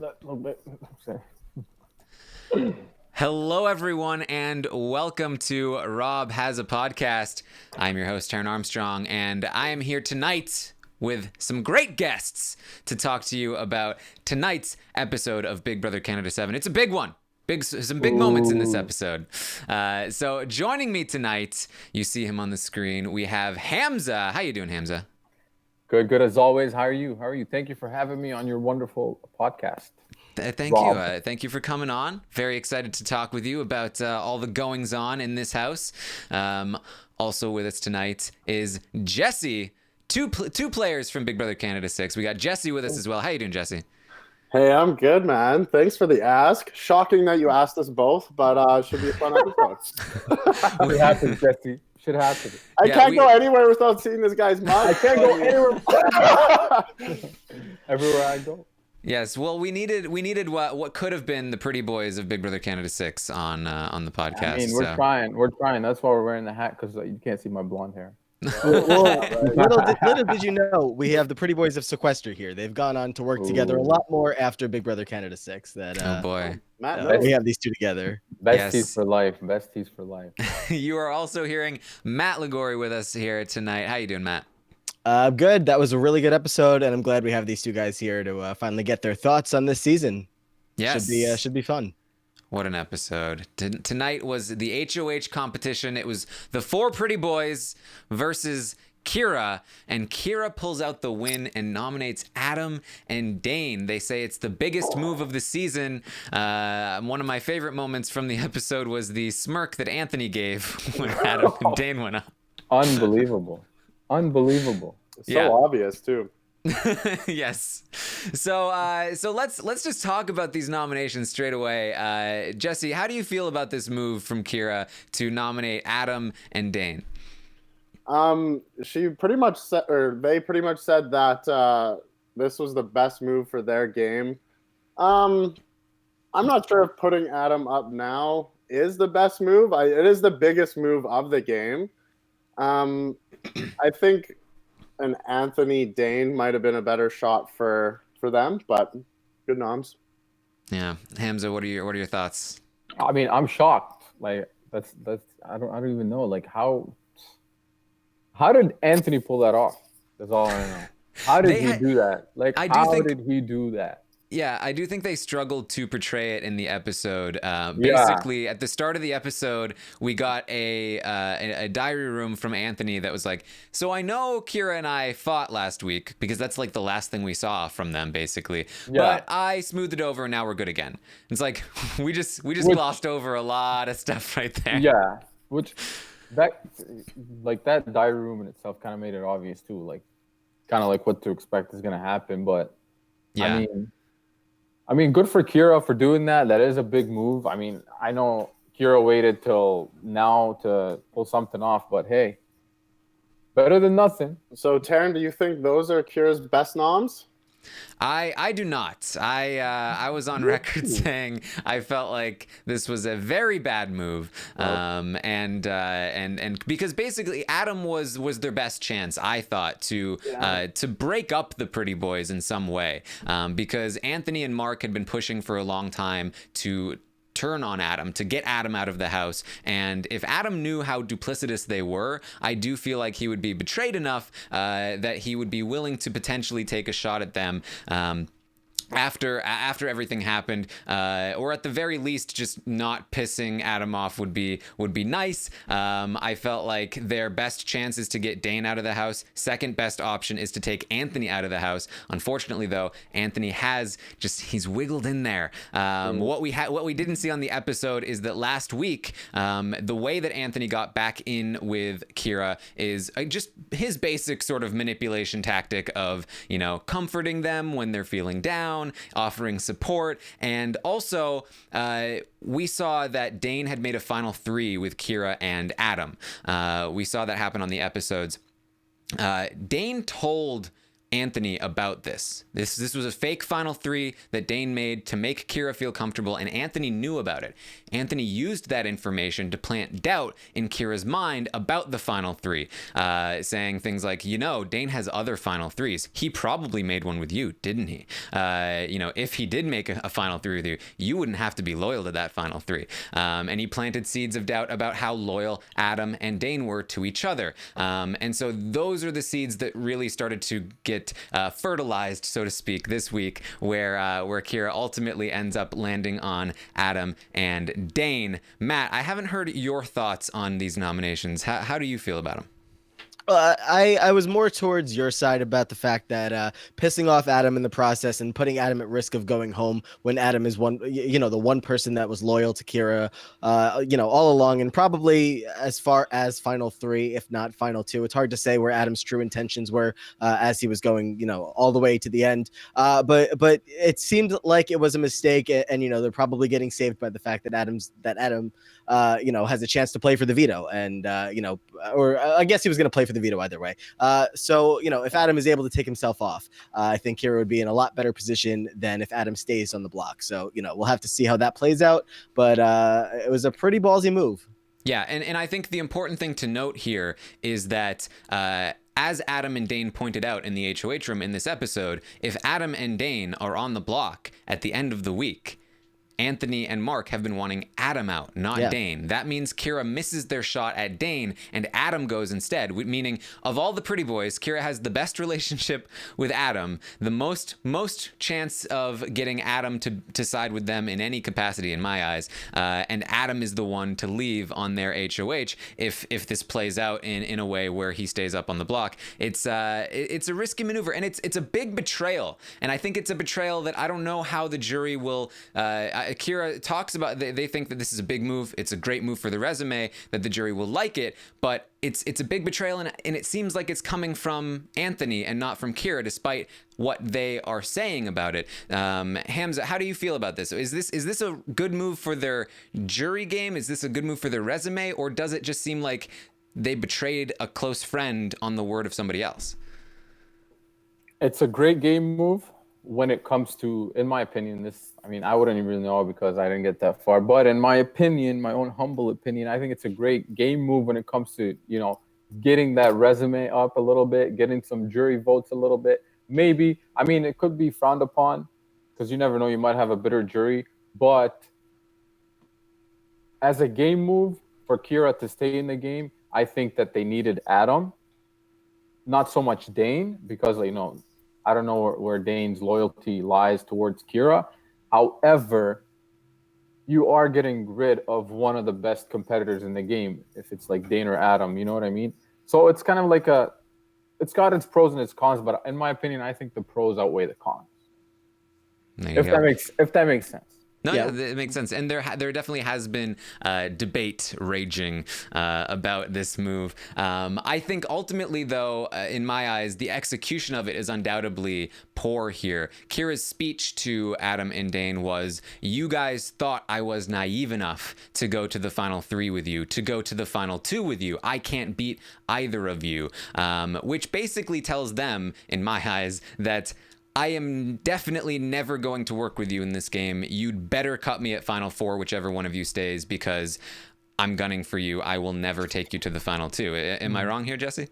little bit. Hello, everyone, and welcome to Rob Has a Podcast. I'm your host, Taryn Armstrong, and I am here tonight with some great guests to talk to you about tonight's episode of Big Brother Canada 7. It's a big one. Some big moments in this episode. So joining me tonight, you see him on the screen, we have Hamza. How you doing, Hamza? Good as always. How are you? Thank you for having me on your wonderful podcast. Thank Rob. you. Thank you for coming on. Very excited to talk with you about all the goings on in this house. Also with us tonight is Jesse. Two players from Big Brother Canada 6. We got Jesse with us as well. How you doing, Jesse? Hey, I'm good, man. Thanks for the ask. Shocking that you asked us both, but should be a fun episode. Should happen, Jesse. Should happen. I can't go anywhere without seeing this guy's mug. I can't go anywhere. Everywhere I go. Yes. Well, we needed what could have been the pretty boys of Big Brother Canada 6 on the podcast. I mean, we're trying. That's why we're wearing the hat, because you can't see my blonde hair. Little did you know, we have the pretty boys of Sequester here. They've gone on to work together a lot more after Big Brother Canada 6. Oh boy, we have these two together. Besties for life. Besties for life. You are also hearing Matt Ligori with us here tonight. How you doing, Matt? Good. That was a really good episode, and I'm glad we have these two guys here to finally get their thoughts on this season. Yes, should be fun. What an episode. Tonight was the HOH competition. It was the four pretty boys versus Kira, and Kira pulls out the win and nominates Adam and Dane. They say it's the biggest move of the season. One of my favorite moments from the episode was the smirk that Anthony gave when Adam and Dane went up. Unbelievable. So obvious, too. Yes. So let's just talk about these nominations straight away. Jesse, how do you feel about this move from Kira to nominate Adam and Dane? She pretty much said, or they pretty much said that this was the best move for their game. I'm not sure if putting Adam up now is the best move. It is the biggest move of the game. I think an Anthony Dane might have been a better shot for them, but good noms. Yeah, Hamza, what are your thoughts? I mean, I'm shocked. Like that's I don't even know. Like how did Anthony pull that off? That's all I know. How did he do that? Like how did he do that? Yeah, I do think they struggled to portray it in the episode. Basically, at the start of the episode, we got a diary room from Anthony that was like, so I know Kira and I fought last week, because that's like the last thing we saw from them, basically. Yeah. But I smoothed it over and now we're good again. It's like, we just glossed over a lot of stuff right there. Yeah, that diary room in itself kind of made it obvious too, like kind of like what to expect is going to happen. But yeah. I mean, good for Kira for doing that. That is a big move. I mean, I know Kira waited till now to pull something off, but hey, better than nothing. So, Taryn, do you think those are Kira's best noms? I do not. I was on record saying I felt like this was a very bad move, and because basically Adam was their best chance, I thought, to break up the pretty boys in some way, because Anthony and Mark had been pushing for a long time to turn on Adam, to get Adam out of the house. And if Adam knew how duplicitous they were, I do feel like he would be betrayed enough that he would be willing to potentially take a shot at them after everything happened, or at the very least, just not pissing Adam off would be nice. I felt like their best chance is to get Dane out of the house. Second best option is to take Anthony out of the house. Unfortunately, though, Anthony he's wiggled in there. What we didn't see on the episode is that last week, the way that Anthony got back in with Kira is just his basic sort of manipulation tactic of, comforting them when they're feeling down, offering support. And also, we saw that Dane had made a final 3 with Kira and Adam. We saw that happen on the episodes. Dane told Anthony about this. This was a fake final three that Dane made to make Kira feel comfortable, and Anthony knew about it. Anthony used that information to plant doubt in Kira's mind about the final three, saying things like, Dane has other final threes. He probably made one with you, didn't he? If he did make a final three with you, you wouldn't have to be loyal to that final three. And he planted seeds of doubt about how loyal Adam and Dane were to each other. And so those are the seeds that really started to get fertilized, so to speak, this week, where Kira ultimately ends up landing on Adam and Dane. Matt, I haven't heard your thoughts on these nominations. How do you feel about them? I was more towards your side about the fact that pissing off Adam in the process and putting Adam at risk of going home when Adam is the one person that was loyal to Kira, all along, and probably as far as final three, if not final two. It's hard to say where Adam's true intentions were as he was going, all the way to the end. But it seemed like it was a mistake, and they're probably getting saved by the fact that Adam has a chance to play for the veto, and or I guess he was going to play for the veto either way. So if Adam is able to take himself off, I think Kira would be in a lot better position than if Adam stays on the block. So we'll have to see how that plays out. But it was a pretty ballsy move. Yeah, and I think the important thing to note here is that as Adam and Dane pointed out in the HOH room in this episode, if Adam and Dane are on the block at the end of the week, Anthony and Mark have been wanting Adam out, not Dane. That means Kira misses their shot at Dane and Adam goes instead, meaning of all the pretty boys, Kira has the best relationship with Adam, the most chance of getting Adam to side with them in any capacity in my eyes, and Adam is the one to leave on their HOH if this plays out in a way where he stays up on the block. It's a risky maneuver, and it's a big betrayal, and I think it's a betrayal that I don't know how the jury will Kira talks about, they think that this is a big move. It's a great move for the resume, that the jury will like it, but it's a big betrayal, and it seems like it's coming from Anthony and not from Kira, despite what they are saying about it. Hamza, how do you feel about this? Is this a good move for their jury game? Is this a good move for their resume, or does it just seem like they betrayed a close friend on the word of somebody else? It's a great game move. When it comes to, in my opinion, I wouldn't even really know because I didn't get that far. But in my opinion, my own humble opinion, I think it's a great game move when it comes to, getting that resume up a little bit, getting some jury votes a little bit. Maybe, it could be frowned upon because you never know, you might have a bitter jury. But as a game move for Kira to stay in the game, I think that they needed Adam, not so much Dane, because, I don't know where Dane's loyalty lies towards Kira. However, you are getting rid of one of the best competitors in the game if it's like Dane or Adam, you know what I mean? So it's kind of like it's got its pros and its cons, but in my opinion, I think the pros outweigh the cons. If that makes sense. No, yeah, it makes sense. And there definitely has been debate raging about this move. I think ultimately, though, in my eyes, the execution of it is undoubtedly poor here. Kira's speech to Adam and Dane was, you guys thought I was naive enough to go to the final three with you, to go to the final two with you. I can't beat either of you, which basically tells them, in my eyes, that I am definitely never going to work with you in this game. You'd better cut me at Final Four, whichever one of you stays, because I'm gunning for you. I will never take you to the Final Two. Am I wrong here, Jesse?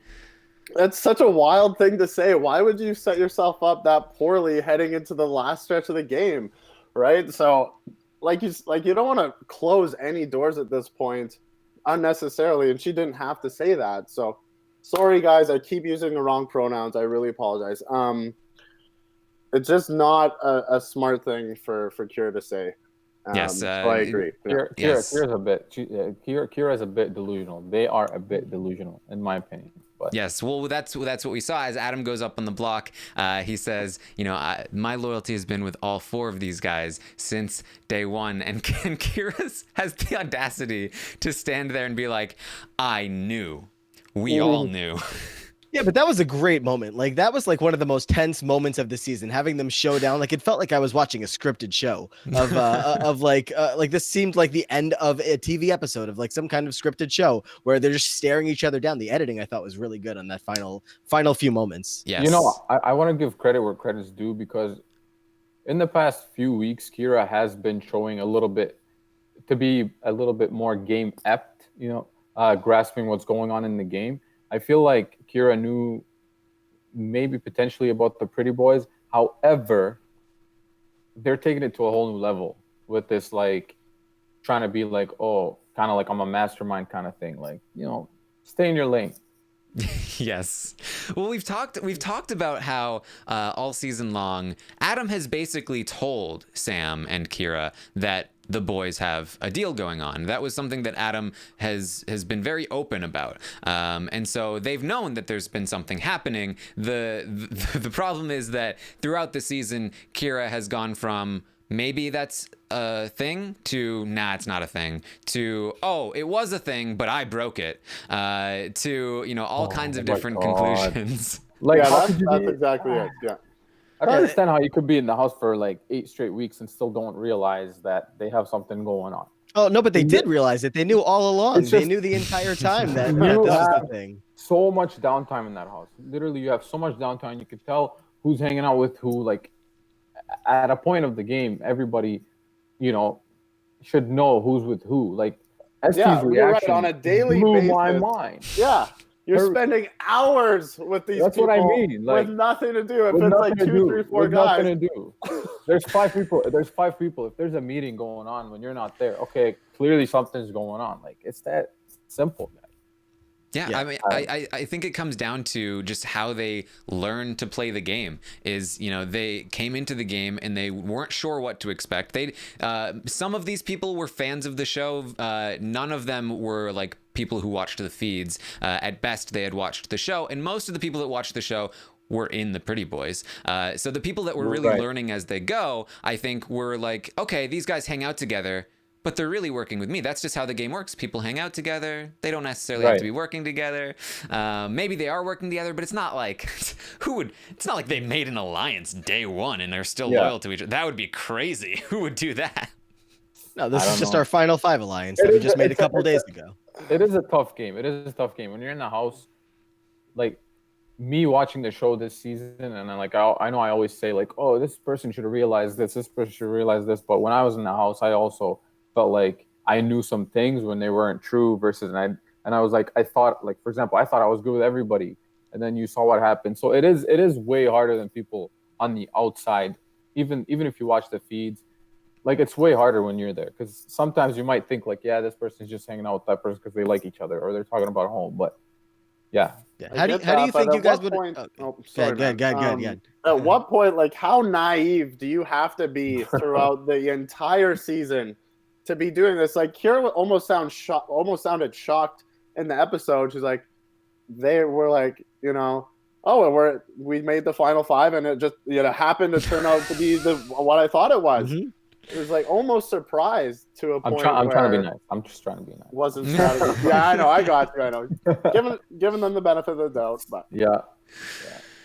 That's such a wild thing to say. Why would you set yourself up that poorly heading into the last stretch of the game, right? So, like you don't want to close any doors at this point unnecessarily, and she didn't have to say that. So, sorry guys, I keep using the wrong pronouns. I really apologize. It's just not a smart thing for Kira to say. Yes, so I agree. Kira's a bit delusional. They are a bit delusional, in my opinion. But. Yes, well, that's what we saw as Adam goes up on the block. He says, my loyalty has been with all four of these guys since day one. And Kira has the audacity to stand there and be like, I knew. We all knew. Yeah, but that was a great moment. Like that was like one of the most tense moments of the season. Having them show down, like it felt like I was watching a scripted show of like this seemed like the end of a TV episode of like some kind of scripted show where they're just staring each other down. The editing I thought was really good on that final few moments. You know, Yes. I want to give credit where credit's due because in the past few weeks, Kira has been showing a little bit to be a little bit more game apt, grasping what's going on in the game. I feel like Kira knew maybe potentially about the pretty boys. However, they're taking it to a whole new level with this like trying to be like, oh, kind of like I'm a mastermind kind of thing. Like, stay in your lane. Yes. Well, we've talked about how all season long Adam has basically told Sam and Kira that the boys have a deal going on. That was something that Adam has been very open about, and so they've known that there's been something happening. The problem is that throughout the season, Kira has gone from maybe that's a thing to nah, it's not a thing, to oh, it was a thing but I broke it, to all kinds of my different God. conclusions. Like, Yeah, how that's, could you that's be? exactly it. Yeah. I don't understand how you could be in the house for like 8 straight weeks and still don't realize that they have something going on. Oh no, but they did realize it. They knew all along. It's They just- knew the entire time that You this was have the thing. so much downtime in that house. Literally, you have so much downtime. You could tell who's hanging out with who. Like, at a point of the game, everybody, should know who's with who. Like, ST's Yeah, you're right. reaction On a daily blew basis. my mind. Yeah. You're Her- spending hours with these That's people what I mean, like, with nothing to do. If With it's nothing like to two, do. three, four With guys. nothing to do. There's 5 people. There's 5 people. If there's a meeting going on when you're not there, okay, clearly something's going on. Like, it's that simple, guys. Yeah, I mean, I think it comes down to just how they learn to play the game. Is they came into the game and they weren't sure what to expect. Some of these people were fans of the show. None of them were like people who watched the feeds. At best, they had watched the show, and most of the people that watched the show were in the Pretty Boys. So the people that were really Right. learning as they go, I think, were like, okay, these guys hang out together, but they're really working with me. That's just how the game works. People hang out together. They don't necessarily have to be working together. Maybe they are working together, but it's not like it's not like they made an alliance day one and they're still loyal to each other. That would be crazy. Who would do that? No, this I is don't just know. our final 5 alliance that we just made a couple days ago. It is a tough game. It is a tough game when you're in the house. Like, me watching the show this season, and then like I know I always say like, oh, this person should have realized this. This person should realize this. But when I was in the house, I also felt like I knew some things when they weren't true. Versus, and I was like, I thought, like, for example, I thought I was good with everybody, and then you saw what happened. So it is way harder than people on the outside. Even if you watch the feeds, like, it's way harder when you're there, because sometimes you might think like, yeah, this person's just hanging out with that person because they like each other or they're talking about home. But yeah, Yeah. I How do get you that, but think you at guys what would? point- Okay. Oh, sorry, Good. man. At what point, like, how naive do you have to be throughout the entire season to be doing this? Like, Kira almost sounded shocked in the episode. She's like, they were like, oh, we made the final 5, and it just happened to turn out to be what I thought it was. Mhm. It was like almost surprised to a I'm point. trying to be where nice. I'm just trying to be nice. Wasn't strategy. Yeah, I know. I got you. I know. Giving them the benefit of the doubt, but Yeah.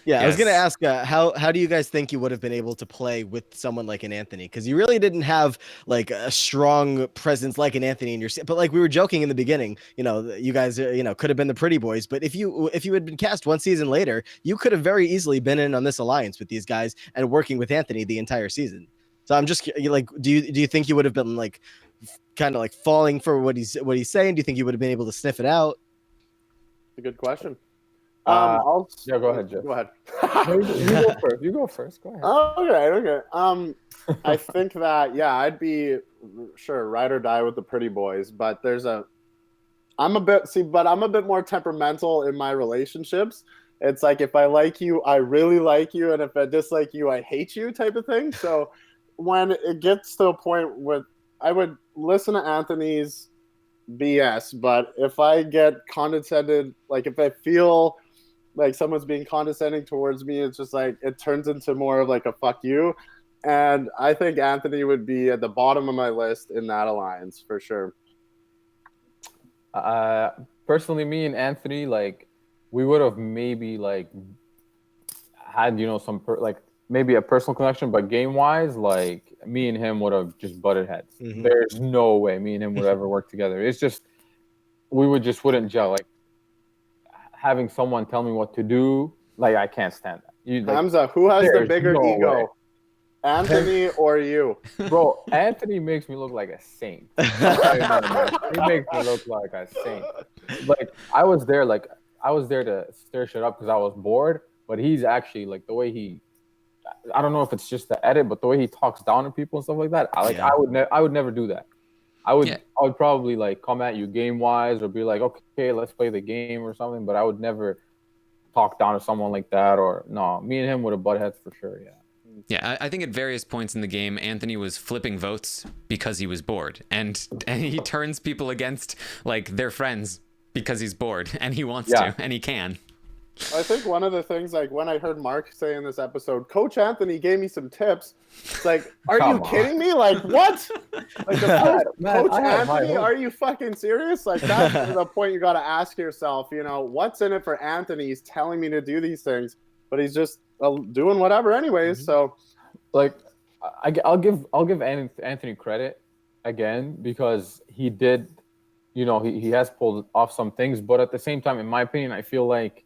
Yeah, I was gonna Yes. ask, how do you guys think you would have been able to play with someone like an Anthony? Because you really didn't have like a strong presence like an Anthony in your. But like we were joking in the beginning, you guys, could have been the Pretty Boys. But if you had been cast one season later, you could have very easily been in on this alliance with these guys and working with Anthony the entire season. So I'm just like, do you think you would have been like, kind of like falling for what he's saying? Do you think you would have been able to sniff it out? it's a good question. Yeah, go ahead, Jeff. Go ahead. No, you go first. You go first. Go ahead. Okay. I think that I'd be sure ride or die with the Pretty Boys, but I'm a bit more temperamental in my relationships. It's like, if I like you, I really like you, and if I dislike you, I hate you, type of thing. So when it gets to a point where I would listen to Anthony's BS, but if I get condescended, like if I feel like someone's being condescending towards me, it's just like it turns into more of like a fuck you. And I think Anthony would be at the bottom of my list in that alliance for sure. Personally, me and Anthony, like, we would have maybe like had some like maybe a personal connection, but game wise, like me and him would have just butted heads. Mhm. There's no way me and him would ever work together. It's just we wouldn't gel. Like having someone tell me what to do, like I can't stand that. Hamza, who has the there's bigger no ego? way. Anthony or you? Bro, Anthony makes me look like a saint. He makes me look like a saint. Like I was there to stir shit up because I was bored, but he's actually like the way I don't know if it's just the edit, but the way he talks down to people and stuff like that. Yeah. I would never do that. I would probably like come at you game wise or be like, okay, let's play the game or something, but I would never talk down to someone like that. Or no, me and him would have butt heads for sure. Yeah. Yeah, I think at various points in the game, Anthony was flipping votes because he was bored, and he turns people against like their friends because he's bored and he wants to and he can. I think one of the things, like when I heard Mark say in this episode, Coach Anthony gave me some tips. It's like, are you kidding me? Like what? Like Coach Anthony? Are you fucking serious? Like that's the point you got to ask yourself. What's in it for Anthony? He's telling me to do these things, but he's just doing whatever anyways. Mm-hmm. So, like, I'll give Anthony credit again because he did, he has pulled off some things, but at the same time, in my opinion, I feel like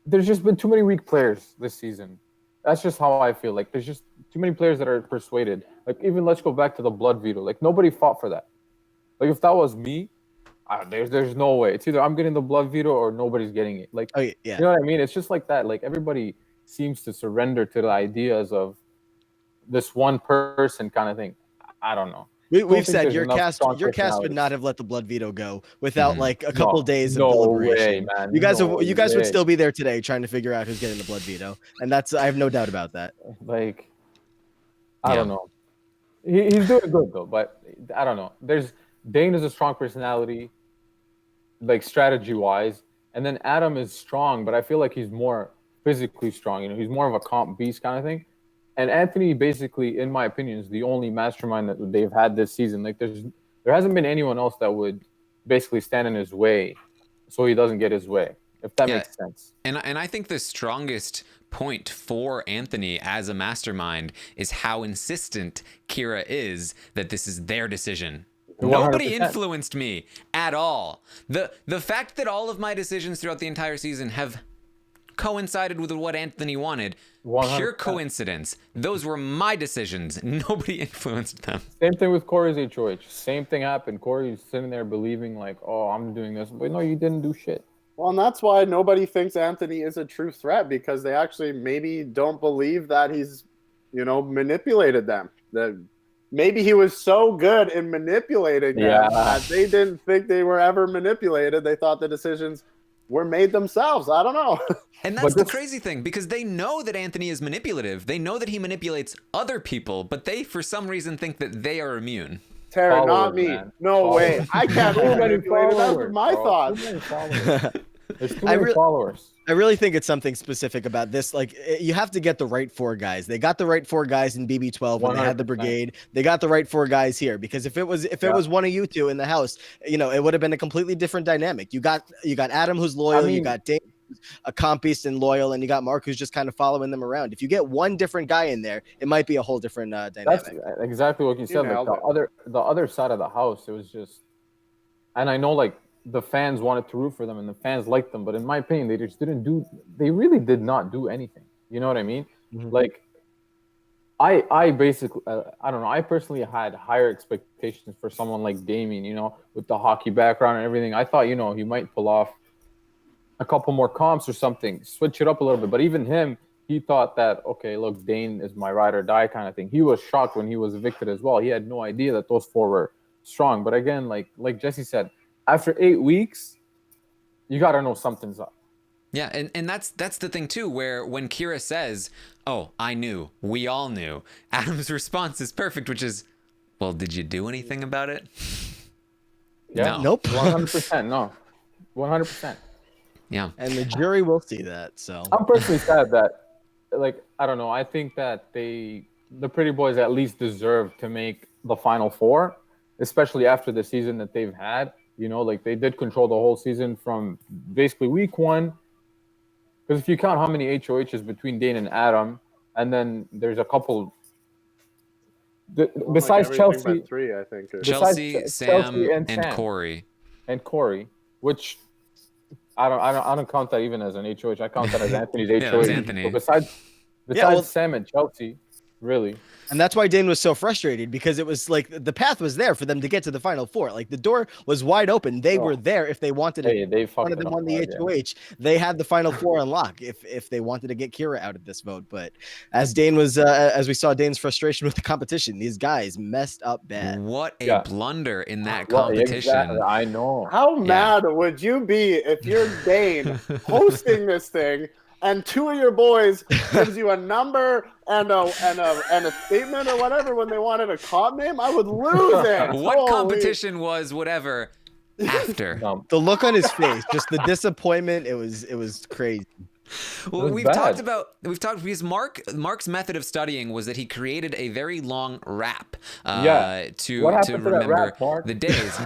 there's just been too many weak players this season. That's just how I feel. Like there's just too many players that are persuaded. Like even let's go back to the blood veto. Like nobody fought for that. Like if that was me, there's no way. It's either I'm getting the blood veto or nobody's getting it. Like you know what I mean? It's just like that. Like everybody seems to surrender to the ideas of this one person kind of thing. I don't know. We've said your cast would not have let the blood veto go without like a couple days of deliberation. Way, man. You guys would still be there today trying to figure out who's getting the blood veto, and I have no doubt about that. Like, I don't know. He's doing good though, but I don't know. Dane is a strong personality, like strategy wise, and then Adam is strong, but I feel like he's more physically strong. He's more of a comp beast kind of thing. And Anthony, basically, in my opinion, is the only mastermind that they've had this season. Like, there hasn't been anyone else that would basically stand in his way, so he doesn't get his way. If that makes sense. And I think the strongest point for Anthony as a mastermind is how insistent Kira is that this is their decision. 100%. Nobody influenced me at all. The fact that all of my decisions throughout the entire season have coincided with what Anthony wanted, 100%. Pure coincidence. Those were my decisions. Nobody influenced them. Same thing with Corey's HOH. Same thing happened. Corey's sitting there believing like, oh, I'm doing this. But no, you didn't do shit. Well, and that's why nobody thinks Anthony is a true threat, because they actually maybe don't believe that he's, manipulated them. That maybe he was so good in manipulating them that they didn't think they were ever manipulated. They thought the decisions were made themselves. I don't know. And that's the crazy thing, because they know that Anthony is manipulative. They know that he manipulates other people, but they, for some reason, think that they are immune. Tara, not me. Man. No way. I can't be manipulated. That's my thoughts. There's too many followers. I really think it's something specific about this. Like, you have to get the right 4 guys. They got the right 4 guys in BB12 when 100%. They had the brigade. They got the right 4 guys here, because if it was one of you two in the house, it would have been a completely different dynamic. You got Adam, who's loyal. You got Dave, a comp beast and loyal, and you got Mark, who's just kind of following them around. If you get one different guy in there, it might be a whole different dynamic. That's exactly what you said. Like the other side of the house, it was just, and I know like the fans wanted to root for them and the fans liked them, but in my opinion, they really did not do anything. You know what I mean? Mm-hmm. Like, I basically, I don't know. I personally had higher expectations for someone like Damien, with the hockey background and everything. I thought, he might pull off a couple more comps or something, switch it up a little bit. But even him, he thought that, okay, look, Dane is my ride or die kind of thing. He was shocked when he was evicted as well. He had no idea that those 4 were strong. But again, like Jesse said, after 8 weeks, you got to know something's up. Yeah, and that's the thing too, where when Kira says, "Oh, I knew, we all knew," Adam's response is perfect, which is, "Well, did you do anything about it?" Yeah, no. Nope, 100%, no, 100%. Yeah, and the jury will see that. So I'm personally sad that, like, I don't know. I think that the Pretty Boys at least deserve to make the Final Four, especially after the season that they've had. You know, like they did control the whole season from basically week 1. Because if you count how many HOHs between Dane and Adam, and then there's a couple besides like Chelsea, but 3, I think. Chelsea, Sam, Chelsea and Sam Corey. and Corey, which I don't count that even as an HOH. I count that as Anthony's HOH. Yeah, that was Anthony. But besides Sam and Chelsea, really. And that's why Dane was so frustrated, because it was like the path was there for them to get to the Final Four. Like the door was wide open. They were there if they wanted to. One of them won the HOH. They had the Final Four on lock if they wanted to get Kira out of this vote. But as Dane was, as we saw Dane's frustration with the competition, these guys messed up bad. What a blunder in that competition. Exactly. I know. How mad would you be if you're Dane hosting this thing and 2 of your boys gives you a number and a statement or whatever when they wanted a comp name? I would lose it. What competition was whatever after? The look on his face, just the disappointment. It was crazy. Well, we've talked because Mark's method of studying was that he created a very long rap to remember the days,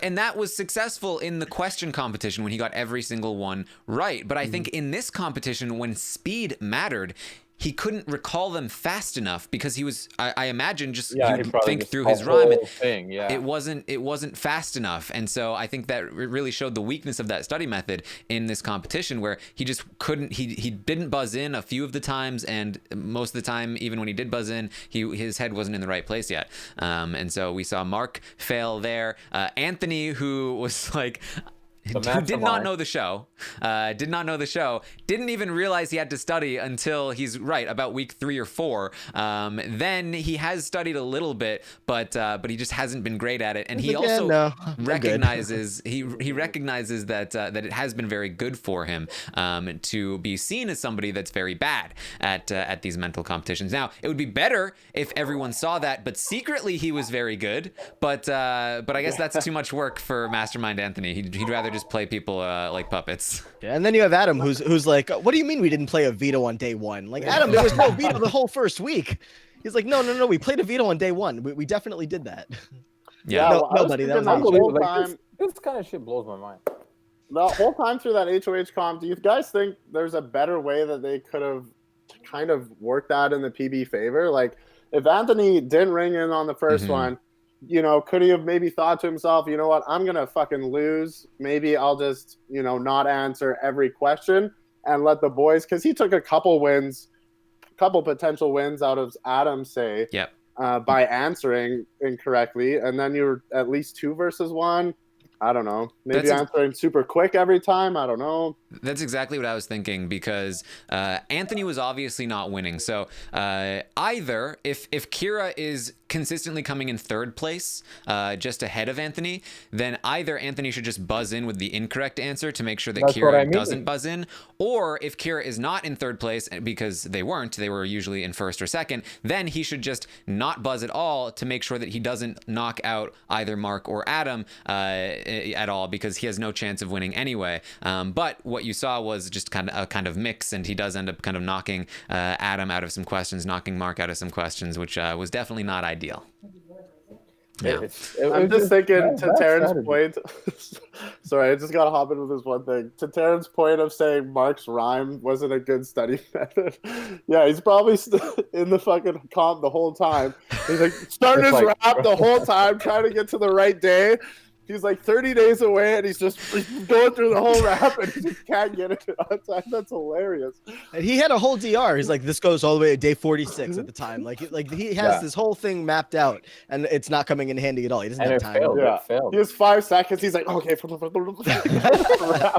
and that was successful in the question competition when he got every single one right. But I think in this competition, when speed mattered, he couldn't recall them fast enough because he was, I imagine, just he'd think through his rhyme. It wasn't fast enough. And so I think that really showed the weakness of that study method in this competition, where he just couldn't, he didn't buzz in a few of the times. And most of the time, even when he did buzz in, his head wasn't in the right place yet. And so we saw Mark fail there. Anthony, who was like, who did not know the show, didn't even realize he had to study until he's right about week 3 or 4. Then he has studied a little bit, but he just hasn't been great at it. And he also recognizes he recognizes that it has been very good for him to be seen as somebody that's very bad at these mental competitions. Now, it would be better if everyone saw that, but secretly he was very good. But I guess that's too much work for Mastermind Anthony. He'd rather just play people like puppets. Yeah, and then you have Adam, who's like, what do you mean we didn't play a veto on day 1? Like, Adam, there was no veto the whole first week. He's like, no, we played a veto on day 1. We definitely did that. Yeah, nobody. That was whole time. This kind of shit blows my mind. The whole time through that HOH comp, do you guys think there's a better way that they could have kind of worked that in the PB favor? Like, if Anthony didn't ring in on the first one, you know, could he have maybe thought to himself, you know what, I'm going to fucking lose. Maybe I'll just, you know, not answer every question and let the boys, because he took a couple potential wins out of Adam, say, by answering incorrectly. And then you were at least 2 versus 1. I don't know. Maybe answering super quick every time. I don't know. That's exactly what I was thinking, because Anthony was obviously not winning. So either if Kira is consistently coming in 3rd place, just ahead of Anthony, then either Anthony should just buzz in with the incorrect answer to make sure that Kira doesn't buzz in, or if Kira is not in 3rd place, because they were usually in 1st or 2nd, then he should just not buzz at all to make sure that he doesn't knock out either Mark or Adam at all, because he has no chance of winning anyway. But what you saw was just kind of mix, and he does end up kind of knocking Adam out of some questions, knocking Mark out of some questions, which was definitely not ideal. Yeah. I'm just thinking, to Taryn's point. Sorry, I just got to hop into this one thing. To Taryn's point of saying Mark's rhyme wasn't a good study method. Yeah, he's probably in the fucking comp the whole time. He's like starting his rap the whole time, trying to get to the right day. He's like 30 days away, and he's going through the whole rap, and he just can't get it on time. That's hilarious. And he had a whole DR. He's like, this goes all the way to day 46 at the time. Like he has this whole thing mapped out, and it's not coming in handy at all. He doesn't have time. He has 5 seconds. He's like, okay, rap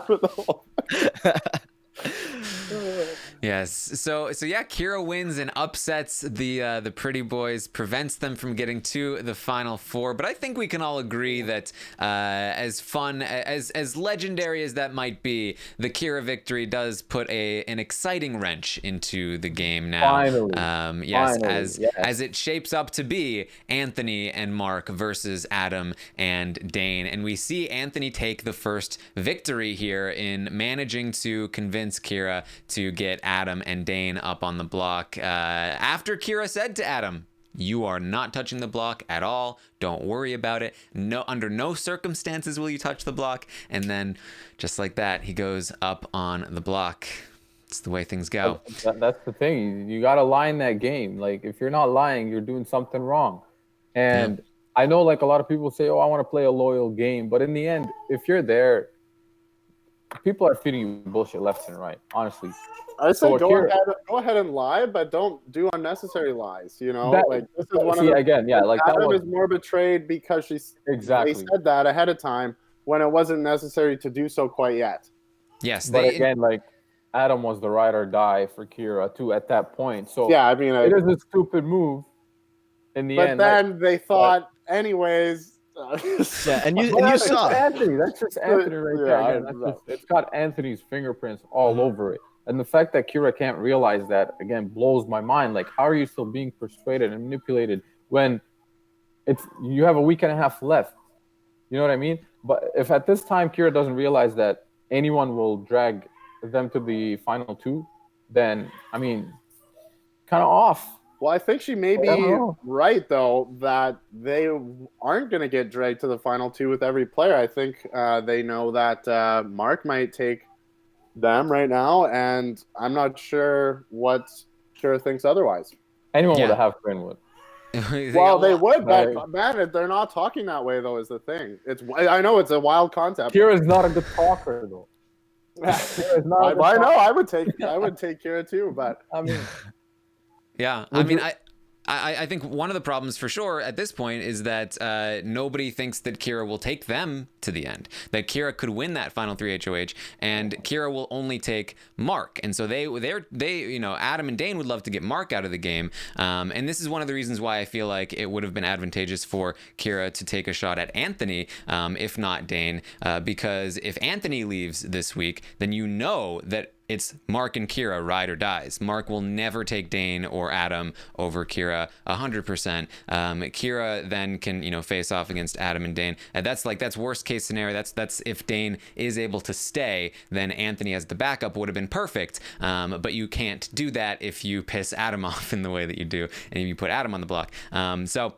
the whole. Yes. So yeah, Kira wins and upsets the Pretty Boys, prevents them from getting to the Final Four. But I think we can all agree that as fun, as legendary as that might be, the Kira victory does put an exciting wrench into the game now. Finally. As it shapes up to be Anthony and Mark versus Adam and Dane. And we see Anthony take the first victory here in managing to convince Kira to get Adam and Dane up on the block after Kira said to Adam, You are not touching the block at all. Don't worry about it. No, under no circumstances will you touch the block. And then, just like that, he goes up on the block. It's the way things go. That's the thing. You got to lie in that game. Like, if you're not lying, you're doing something wrong. And I know, like, a lot of people say, oh, I want to play a loyal game. But in the end, if you're there, people are feeding you bullshit left and right, honestly. I say go ahead and lie, but don't do unnecessary lies. You know, like this is one of the again, yeah, like Adam is more betrayed because they said that ahead of time when it wasn't necessary to do so quite yet. Yes, but again, like Adam was the ride or die for Kira too at that point. So yeah, I mean, it is a stupid move in the end. But then they thought, anyways. Yeah, and you saw Anthony. That's just Anthony right there. Again, it's got Anthony's fingerprints all over it. And the fact that Kira can't realize that, again, blows my mind. Like, how are you still being persuaded and manipulated when you have a week and a half left? You know what I mean? But if at this time Kira doesn't realize that anyone will drag them to the final two, then, I mean, kind of off. Well, I think she may be right, though, that they aren't going to get dragged to the final two with every player. I think they know that Mark might take them right now, and I'm not sure what Kira thinks otherwise. Anyone would have Brynwood. They would, but man, they're not talking that way, though, is the thing. I know it's a wild concept. Kira's not a good talker, though. I know. I would take Kira too, but I mean, yeah. I mean, I think one of the problems for sure at this point is that nobody thinks that Kira will take them to the end. That Kira could win that final 3 HOH, and Kira will only take Mark. And so they Adam and Dane would love to get Mark out of the game. And this is one of the reasons why I feel like it would have been advantageous for Kira to take a shot at Anthony, if not Dane, because if Anthony leaves this week, then you know that it's Mark and Kira, ride or dies. Mark will never take Dane or Adam over Kira 100%. Kira then can, face off against Adam and Dane. That's worst case scenario. That's if Dane is able to stay, then Anthony as the backup would have been perfect. But you can't do that if you piss Adam off in the way that you do, and if you put Adam on the block. So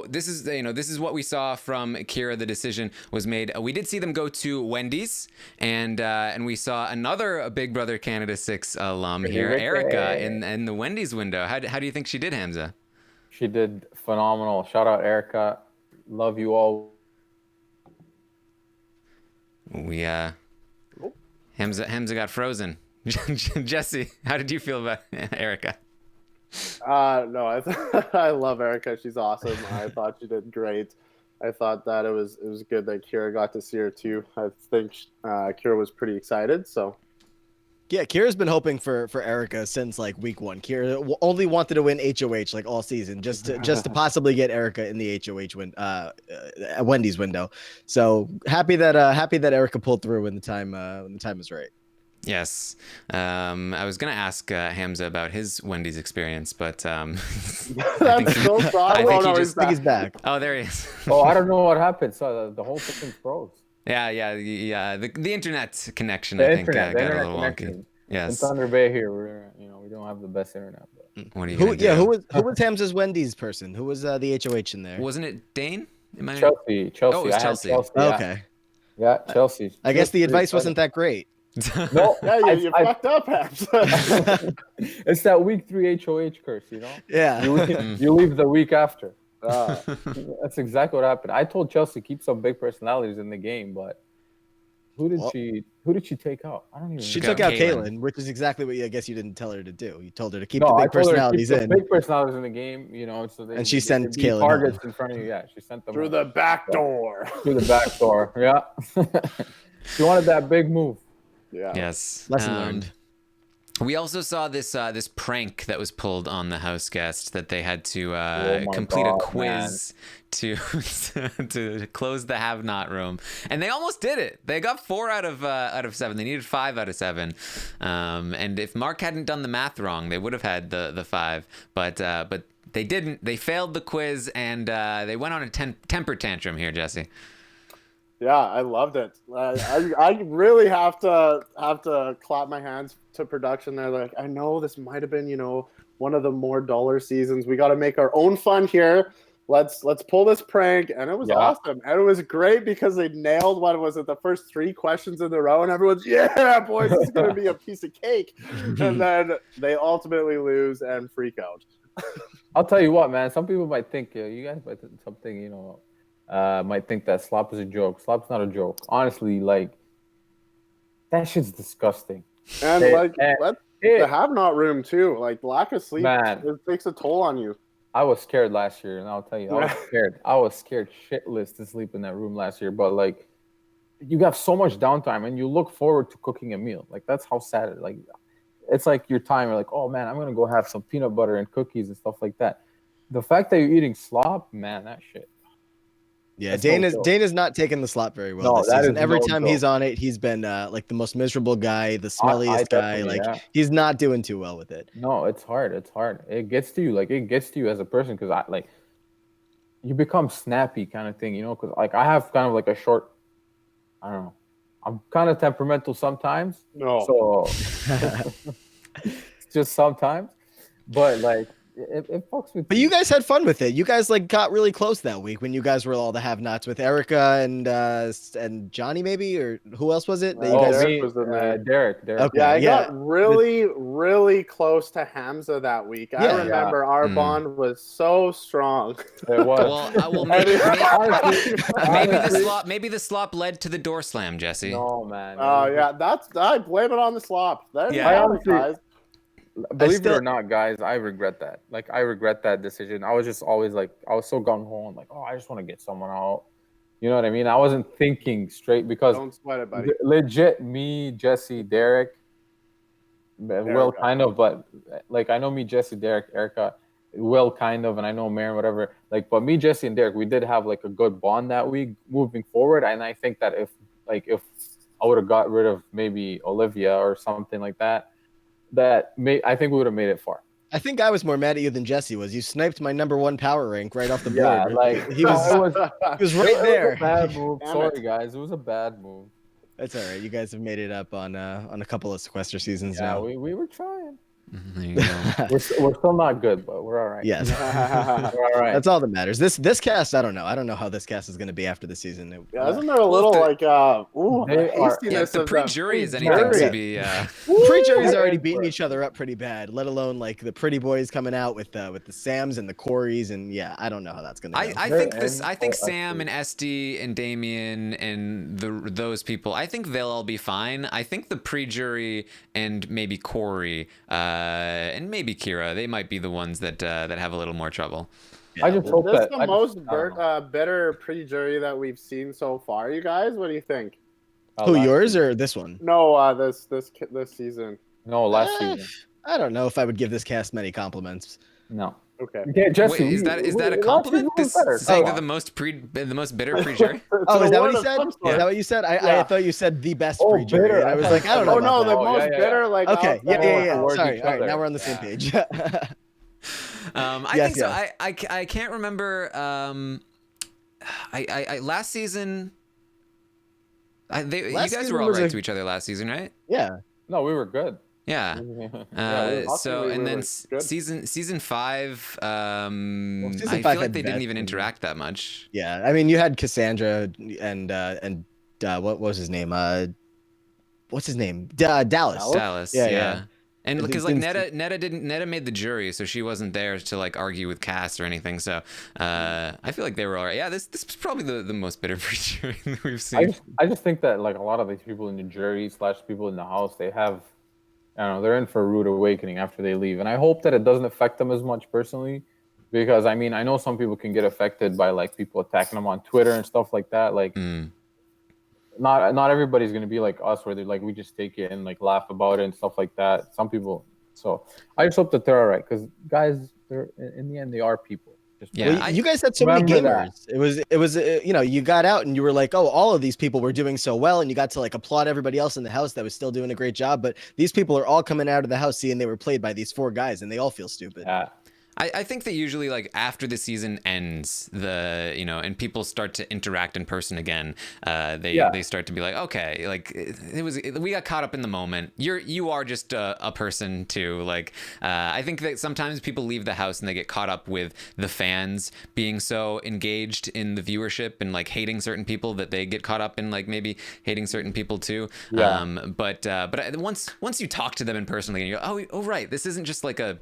this is what we saw from Kira. The decision was made. We did see them go to Wendy's, and we saw another Big Brother Canada 6 alum here, Erica, in the Wendy's window. How do you think she did, Hamza? She did phenomenal. Shout out Erica. Love you all. We Hamza got frozen. Jesse, how did you feel about Erica? No, I love Erica. She's awesome. I thought she did great. I thought that it was good that Kira got to see her too. I think Kira was pretty excited. So yeah, Kira's been hoping for Erica since like week 1. Kira only wanted to win HOH like all season, just to possibly get Erica in the HOH Wendy's window. So happy that Erica pulled through when the time was right. Yes. I was going to ask Hamza about his Wendy's experience, but I think he's back. Oh, there he is. I don't know what happened. So the whole thing froze. Yeah. The internet connection, I think, got a little wonky. Yes. In Thunder Bay here, we don't have the best internet. But. What are you gonna do? Who was Hamza's Wendy's person? Who was the HOH in there? Wasn't it Dane? Chelsea. Oh, it was Chelsea. Okay. Yeah, Chelsea. I guess the advice wasn't that great. No, yeah, you fucked up, It's that week 3 HOH curse, Yeah. You leave the week after. That's exactly what happened. I told Chelsea keep some big personalities in the game, but who did she take out? I don't even. She took out Kaylin, which is exactly what I guess you didn't tell her to do. You told her to keep the big personalities in. Big personalities in the game, so and she sent Kaylin targets in front of you. Yeah, she sent them through the back door. Through the back door. Yeah. She wanted that big move. Yeah. Yes. Lesson learned. We also saw this prank that was pulled on the house guest, that they had to complete a quiz to close the have not room, and they almost did it. They got 4 out of 7. They needed 5 out of 7, and if Mark hadn't done the math wrong, they would have had the 5. But they didn't. They failed the quiz, and they went on a temper tantrum here, Jesse. Yeah, I loved it. I really have to clap my hands to production there. Like, I know this might have been, one of the more duller seasons. We got to make our own fun here. Let's pull this prank, and it was awesome, and it was great because they nailed what was it, the first 3 questions in a row, and everyone's boys, this is gonna be a piece of cake, and then they ultimately lose and freak out. I'll tell you what, man. Some people might think you guys might think something, might think that slop is a joke. Slop's not a joke, honestly. Like that shit's disgusting. And the have not room too. Like lack of sleep, it takes a toll on you. I was scared last year, and I'll tell you, I was scared. I was scared shitless to sleep in that room last year. But like, you have so much downtime, and you look forward to cooking a meal. Like that's how sad it. Like, it's like your time. You're like, oh man, I'm gonna go have some peanut butter and cookies and stuff like that. The fact that you're eating slop, man, that shit. Yeah, Dane is not taking the slop very well this season. Every time he's on it, he's been like the most miserable guy, the smelliest guy. Like he's not doing too well with it. No, it's hard. It's hard. It gets to you. Like it gets to you as a person because you become snappy kind of thing, because like I have kind of like a short, I don't know. I'm kind of temperamental sometimes. No. So just sometimes, but like. It fucks with But you guys had fun with it. You guys like got really close that week when you guys were all the have-nots with Erica and Johnny, maybe, or who else was it? Derek. Okay, yeah, I got really, really close to Hamza that week. I remember our bond was so strong. It was. Well, maybe the slop led to the door slam, Jesse. No, man. Oh yeah, I blame it on the slop. Guys. Believe it or not, guys, I regret that. Like, I regret that decision. I was just always like, I was so gung-ho. I'm like, oh, I just want to get someone out. You know what I mean? I wasn't thinking straight because don't sweat it, buddy. Legit, me, Jesse, Derek, Will, kind of, but like, I know me, Jesse, Derek, Erica, Will, kind of, and I know Maren, whatever. Like, but me, Jesse, and Derek, we did have like a good bond that week moving forward. And I think that if I would have got rid of maybe Olivia or something like that, I think we would have made it far. I think I was more mad at you than Jesse was. You sniped my #1 power rank right off the board. Yeah, like he was right there. It was a bad move. Sorry, guys. It was a bad move. That's all right. You guys have made it up on a couple of sequester seasons now. Yeah, we were trying. There you go. we're still not good, but we're all right. Yes. We're all right. That's all that matters. This cast, I don't know. I don't know how this cast is going to be after the season. Isn't there a little hastiness the pre-jury is anything to be pre-jury's already beating each other up pretty bad, let alone like the pretty boys coming out with the Sams and the Corys, and I don't know how that's going to go. I think Sam and Esty and Damien and those people, I think they'll all be fine. I think the pre-jury and maybe Corey and maybe Kira, they might be the ones that have a little more trouble. Yeah. I just hope that's the most better pre-jury that we've seen so far. You guys, what do you think? Who, yours or this one? No, this season. No, last season. I don't know if I would give this cast many compliments. No. Okay. Jesse, wait, is that a compliment? Saying that the most bitter pre-jury? Oh, is that what he said? Is that what you said? I thought you said the best pre-jury. Bitter. And I was like, I don't know. Oh no, the most bitter. Like okay, yeah. Sorry. All right, now we're on the same page. I think so. I can't remember. I last season. You guys were all right to each other last season, right? Yeah. No, we were good. Yeah. Season 5, I feel like they didn't even interact that much. Yeah, I mean, you had Cassandra and what was his name? What's his name? Dallas. Yeah. And because like Netta made the jury, so she wasn't there to like argue with Cass or anything. So I feel like they were all right. Yeah, this is probably the most bitter jury that we've seen. I just think that like a lot of these people in the jury / people in the house, they have, I don't know, they're in for a rude awakening after they leave. And I hope that it doesn't affect them as much personally, because I mean, I know some people can get affected by like people attacking them on Twitter and stuff like that. Like not everybody's going to be like us where they're like, we just take it and like laugh about it and stuff like that. Some people. So I just hope that they're all right, because guys, they're in the end, they are people. You guys had so many gamers. It was you got out and you were like, oh, all of these people were doing so well, and you got to like applaud everybody else in the house that was still doing a great job. But these people are all coming out of the house seeing they were played by these 4 guys, and they all feel stupid. Yeah. I think that usually like after the season ends, and people start to interact in person again, they start to be like, okay, like we got caught up in the moment. You are just a person too. Like I think that sometimes people leave the house and they get caught up with the fans being so engaged in the viewership and like hating certain people that they get caught up in like maybe hating certain people too. Yeah. But once you talk to them in person, and you go, oh right, this isn't just like a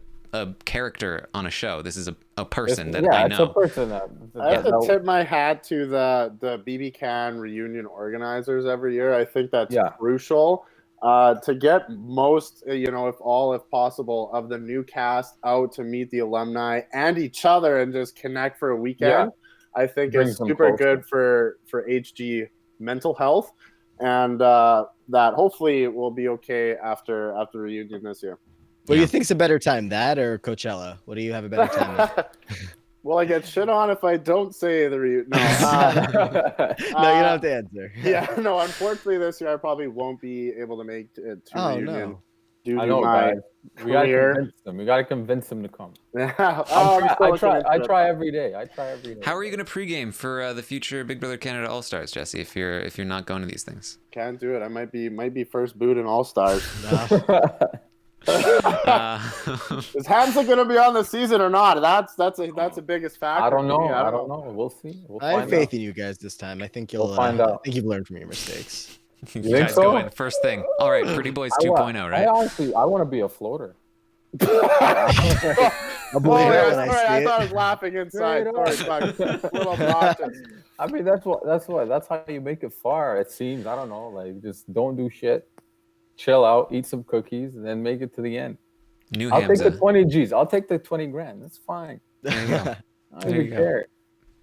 character on a show. This is a person that I know. It's a person I have to tip my hat to the BB Can reunion organizers every year. I think that's crucial to get most, if possible, of the new cast out to meet the alumni and each other and just connect for a weekend. I think is super good for HG mental health, and that hopefully will be okay after reunion this year. What do you think's a better time, that or Coachella? What do you have a better time? Well, I get shit on if I don't say the reunion. No, no, you don't have to answer. Yeah, no. Unfortunately, this year I probably won't be able to make it to reunion. I know, guys. We gotta convince them to come. I try every day. How are you gonna pregame for the future Big Brother Canada All Stars, Jesse? If you're not going to these things, can't do it. I might be first boot in All Stars. Is Hamza going to be on the season or not? That's a biggest factor. I don't know. I don't know. We'll see. I have faith in you guys this time. I think you'll find out. I think you've learned from your mistakes. You guys go in first thing. All right, Pretty Boys 2.0, right? I want to be a floater. I thought I was laughing inside. I mean, that's how you make it far. It seems. I don't know. Like, just don't do shit. Chill out, eat some cookies, and then make it to the end. I'll take the 20 G's. I'll take the 20 grand. That's fine. There you go. I don't even care.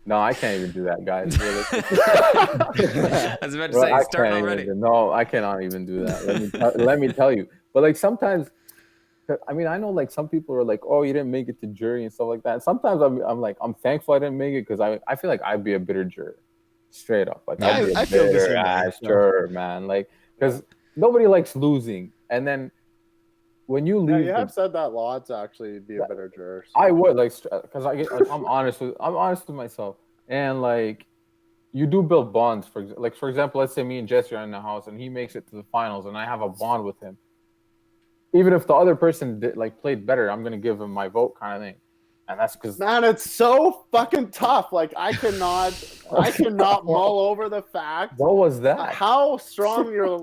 No, I can't even do that, guys. I was about to say, start already. No, I cannot even do that. Let me tell you. But like sometimes, I mean, I know like some people are like, "Oh, you didn't make it to jury and stuff like that." Sometimes I'm like, I'm thankful I didn't make it because I feel like I'd be a bitter juror, straight up. Like I feel the same juror, man. Like because nobody likes losing, and then when you leave, you have said that lots. Actually, be a better juror. So. I would like because I'm honest with myself, and like you do build bonds. For example, let's say me and Jesse are in the house, and he makes it to the finals, and I have a bond with him. Even if the other person played better, I'm gonna give him my vote, kind of thing. And that's because it's so fucking tough. Like I cannot mull over the fact. What was that? How strong your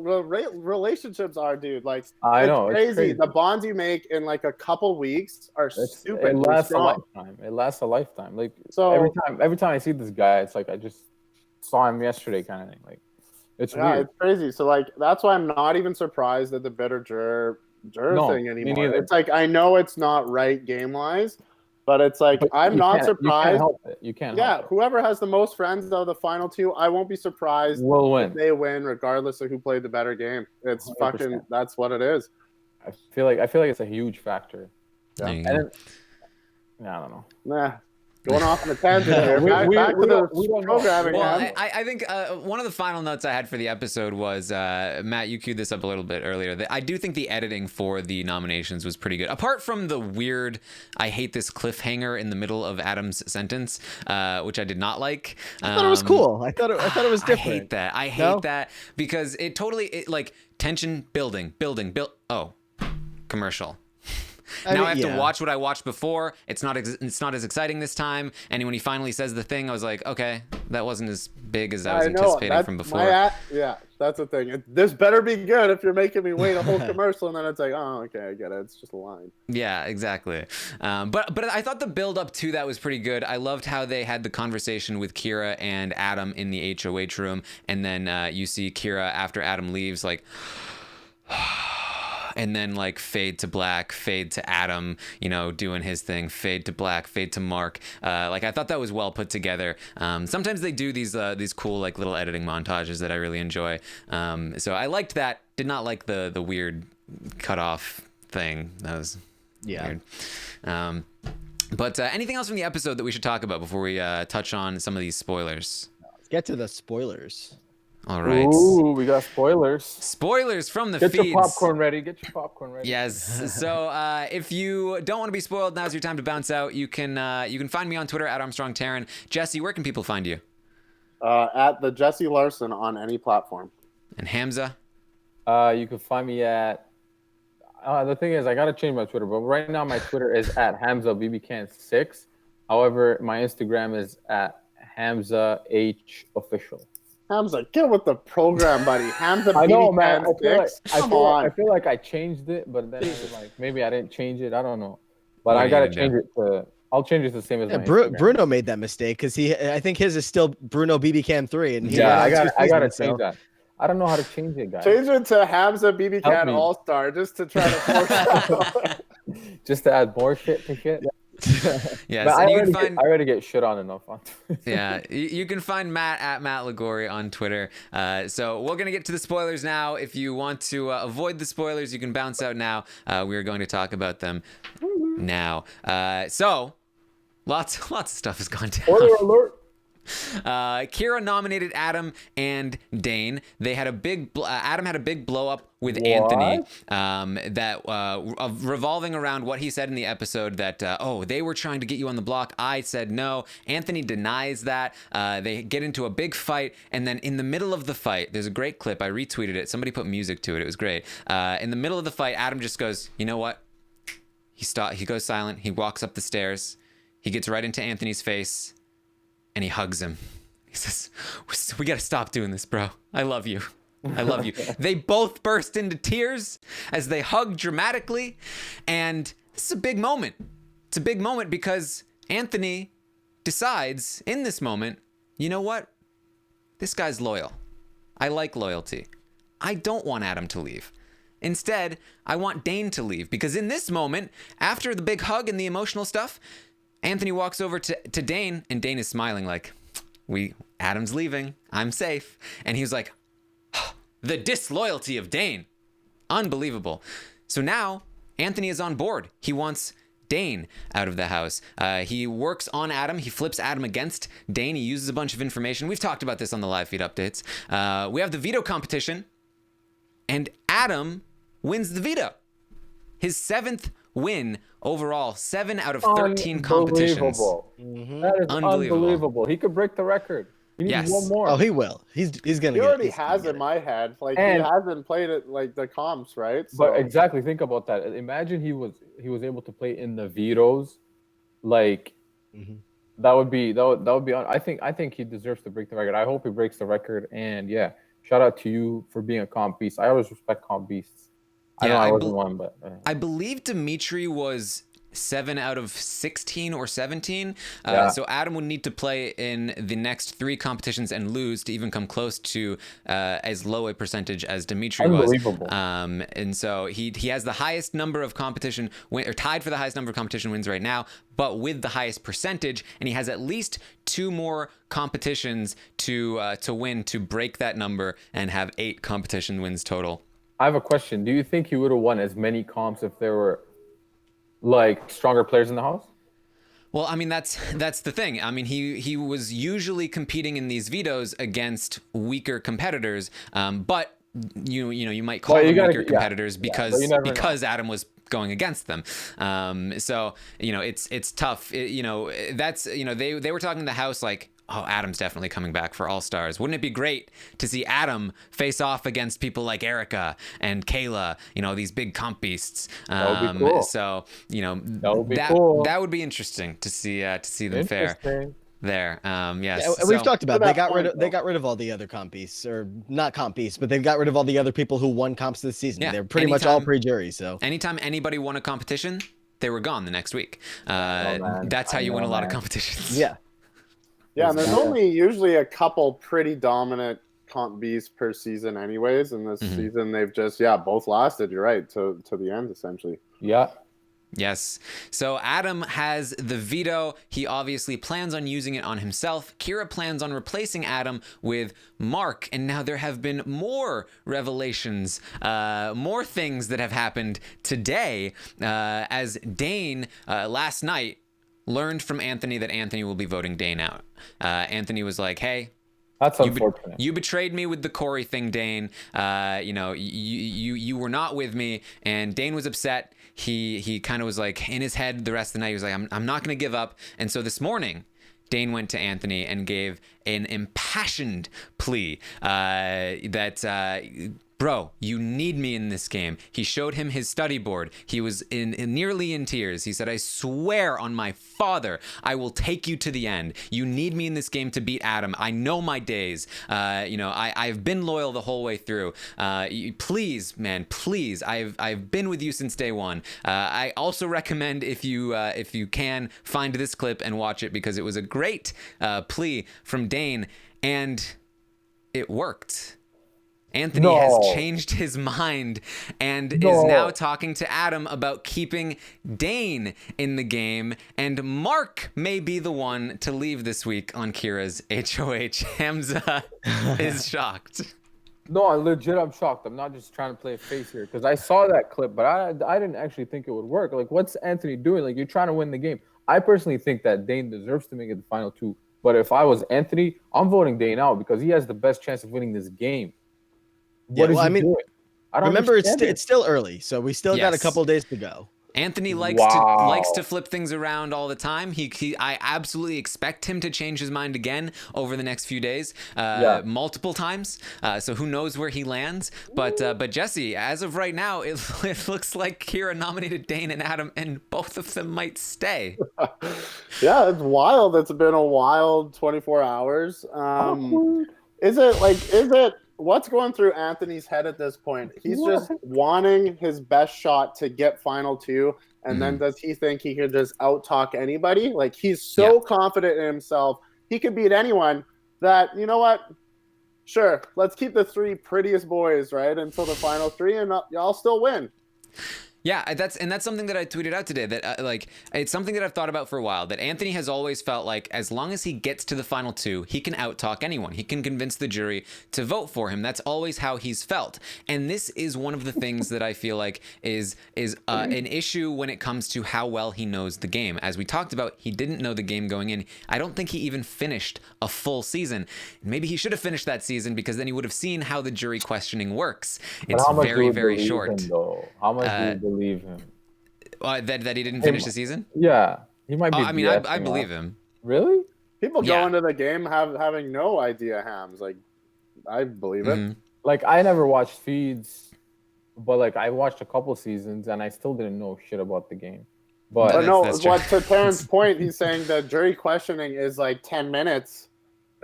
relationships are, dude. Like I know it's crazy. The bonds you make in like a couple weeks are stupid. It lasts a lifetime. It lasts a lifetime. Like so every time I see this guy, it's like I just saw him yesterday, kind of thing. Like it's weird. It's crazy. So like that's why I'm not even surprised at the bitter juror thing anymore. It's like I know it's not right game wise. But it's like I'm not surprised. You can't. Yeah, whoever has the most friends out of the final two, I won't be surprised. Will win. If they win, regardless of who played the better game. It's 100%. Fucking. That's what it is. I feel like it's a huge factor. Yeah. And then, I don't know. Nah. Going off on a tangent here. Back to the programming. Well, I think one of the final notes I had for the episode was, Matt, you queued this up a little bit earlier. I do think the editing for the nominations was pretty good. Apart from the weird, I hate this cliffhanger in the middle of Adam's sentence, which I did not like. I thought it was cool. I thought it was different. I hate that. I hate that because it totally, tension building. Oh, commercial. Now I have to watch what I watched before. It's not as exciting this time. And when he finally says the thing, I was like, okay, that wasn't as big as I was anticipating from before. Yeah, that's the thing. This better be good if you're making me wait a whole commercial, and then it's like, oh, okay, I get it. It's just a line. Yeah, exactly. But I thought the build up to that was pretty good. I loved how they had the conversation with Kira and Adam in the HOH room, and then you see Kira after Adam leaves, like. And then fade to black, fade to Adam, doing his thing, fade to black, fade to Mark. I thought that was well put together. Sometimes they do these cool little editing montages that I really enjoy. So I liked that. Did not like the weird cutoff thing. That was weird. But anything else from the episode that we should talk about before we touch on some of these spoilers? Let's get to the spoilers. All right. Ooh, we got spoilers. Spoilers from the Get feeds. your popcorn ready. Get your popcorn ready. Yes. So if you don't want to be spoiled, now's your time to bounce out. You can find me on Twitter at Armstrong Taryn. Jesse, where can people find you? At the Jesse Larson on any platform. And Hamza? You can find me at. The thing is, I gotta change my Twitter, but right now my Twitter is at HamzaBBCan6. However, my Instagram is at HamzaHOfficial. Hamza, get with the program, buddy. Hamza, I know, man. I feel like I changed it, but then I was like, maybe I didn't change it. I don't know, but What I are you gotta gonna change do? it to. I'll change it to the same as my Instagram. Bruno made that mistake because I think his is still Bruno BBCam 3, and I gotta change that. I don't know how to change it, guys. Change it to Hamza Help BBCan me. All Star just to try to force Just to add more shit to shit. Yes. But And I you can find already get shit on enough on Twitter. yeah, you can find Matt at Matt Ligori on Twitter. So we're going to get to the spoilers now. If you want to avoid the spoilers, you can bounce out now. We are going to talk about them now. So lots of stuff has gone down. Spoiler alert. Kira nominated Adam and Dane. They had a big Adam had a big blow up with What? Anthony revolving around what he said in the episode that they were trying to get you on the block. I said no. Anthony denies that. They get into a big fight, and then in the middle of the fight, there's a great clip. I retweeted it. Somebody put music to it. It was great. In the middle of the fight, Adam just goes, you know what? He goes silent. He walks up the stairs. He gets right into Anthony's face. And he hugs him. He says, we got to stop doing this, bro. I love you. I love you. They both burst into tears as they hug dramatically. And this is a big moment. It's a big moment because Anthony decides in this moment, you know what? This guy's loyal. I like loyalty. I don't want Adam to leave. Instead, I want Dane to leave because in this moment, after the big hug and the emotional stuff, Anthony walks over to Dane, and Dane is smiling like, Adam's leaving. I'm safe. And he was like, the disloyalty of Dane. Unbelievable. So now Anthony is on board. He wants Dane out of the house. He works on Adam. He flips Adam against Dane. He uses a bunch of information. We've talked about this on the live feed updates. We have the veto competition, and Adam wins the veto. His 7th win overall, 7 out of 13 competitions. That is unbelievable. He could break the record. He needs one more. Oh, he will. He's gonna. He already has in my head. Like he hasn't played it like the comps, right? So. But exactly, think about that. Imagine he was able to play in the vetoes, like that would be. I think he deserves to break the record. I hope he breaks the record. And yeah, shout out to you for being a comp beast. I always respect comp beasts. I know I wasn't one, but I believe Dimitri was 7 out of 16 or 17. So Adam would need to play in the next 3 competitions and lose to even come close to as low a percentage as Dimitri was. Unbelievable. And so he has the highest number of competition or tied for the highest number of competition wins right now, but with the highest percentage, and he has at least 2 more competitions to win to break that number and have 8 competition wins total. I have a question. Do you think he would have won as many comps if there were like stronger players in the house? Well, I mean that's the thing. I mean he was usually competing in these vetoes against weaker competitors, but you might call them weaker competitors because Adam was going against them. So it's tough. They were talking in the house like, oh, Adam's definitely coming back for All-Stars. Wouldn't it be great to see Adam face off against people like Erica and Kayla, these big comp beasts? That would be cool. So, that would be cool. That would be interesting to see them fair there. Yes. Yeah, we've talked about they got rid of all the other comp beasts, or not comp beasts, but they've got rid of all the other people who won comps this season. Yeah, they're pretty much all pre-jury. So anytime anybody won a competition, they were gone the next week. That's how you win a lot of competitions. Yeah. Yeah, and there's only usually a couple pretty dominant comp Bs per season anyways, and this season they've just both lasted, you're right, to the end essentially. Yeah. Yes. So Adam has the veto. He obviously plans on using it on himself. Kira plans on replacing Adam with Mark. And now there have been more revelations, more things that have happened today, as Dane last night learned from Anthony that Anthony will be voting Dane out. Anthony was like, hey, That's unfortunate. You betrayed me with the Corey thing, Dane. You were not with me, and Dane was upset. He kind of was like in his head the rest of the night. He was like, I'm not going to give up. And so this morning, Dane went to Anthony and gave an impassioned plea that. Bro, you need me in this game. He showed him his study board. He was nearly in tears. He said, I swear on my father, I will take you to the end. You need me in this game to beat Adam. I know my days. I've been loyal the whole way through. Please, man, please. I've been with you since day one. I also recommend if you can find this clip and watch it, because it was a great plea from Dane, and it worked. Anthony has changed his mind and is now talking to Adam about keeping Dane in the game. And Mark may be the one to leave this week on Kira's HOH. Hamza is shocked. No, I'm shocked. I'm not just trying to play a face here, because I saw that clip, but I didn't actually think it would work. Like, what's Anthony doing? Like, you're trying to win the game. I personally think that Dane deserves to make it the final two. But if I was Anthony, I'm voting Dane out because he has the best chance of winning this game. What is he doing? I don't remember it's still early, so we still got a couple days to go. Anthony likes to flip things around all the time. I absolutely expect him to change his mind again over the next few days, multiple times. So who knows where he lands? But Jesse, as of right now, it looks like Kira nominated Dane and Adam, and both of them might stay. Yeah, it's wild. It's been a wild 24 hours. Is it? What's going through Anthony's head at this point? He's just wanting his best shot to get final two, and then does he think he could just out-talk anybody? Like, he's so confident in himself, he could beat anyone, that, you know what? Sure, let's keep the three prettiest boys, right, until the final three, and y'all still win. Yeah, that's something that I tweeted out today, that it's something that I've thought about for a while, that Anthony has always felt like as long as he gets to the final two, he can out-talk anyone. He can convince the jury to vote for him. That's always how he's felt. And this is one of the things that I feel like is an issue when it comes to how well he knows the game. As we talked about, he didn't know the game going in. I don't think he even finished a full season. Maybe he should have finished that season, because then he would have seen how the jury questioning works. It's very, very short. How much do you believe him? That he didn't finish the season? Yeah, he might be. I believe him. Really? People go into the game having no idea, Hams. Like, I believe it. Like, I never watched feeds, but like I watched a couple seasons and I still didn't know shit about the game. But no, to Terrence's point, he's saying the jury questioning is like 10 minutes.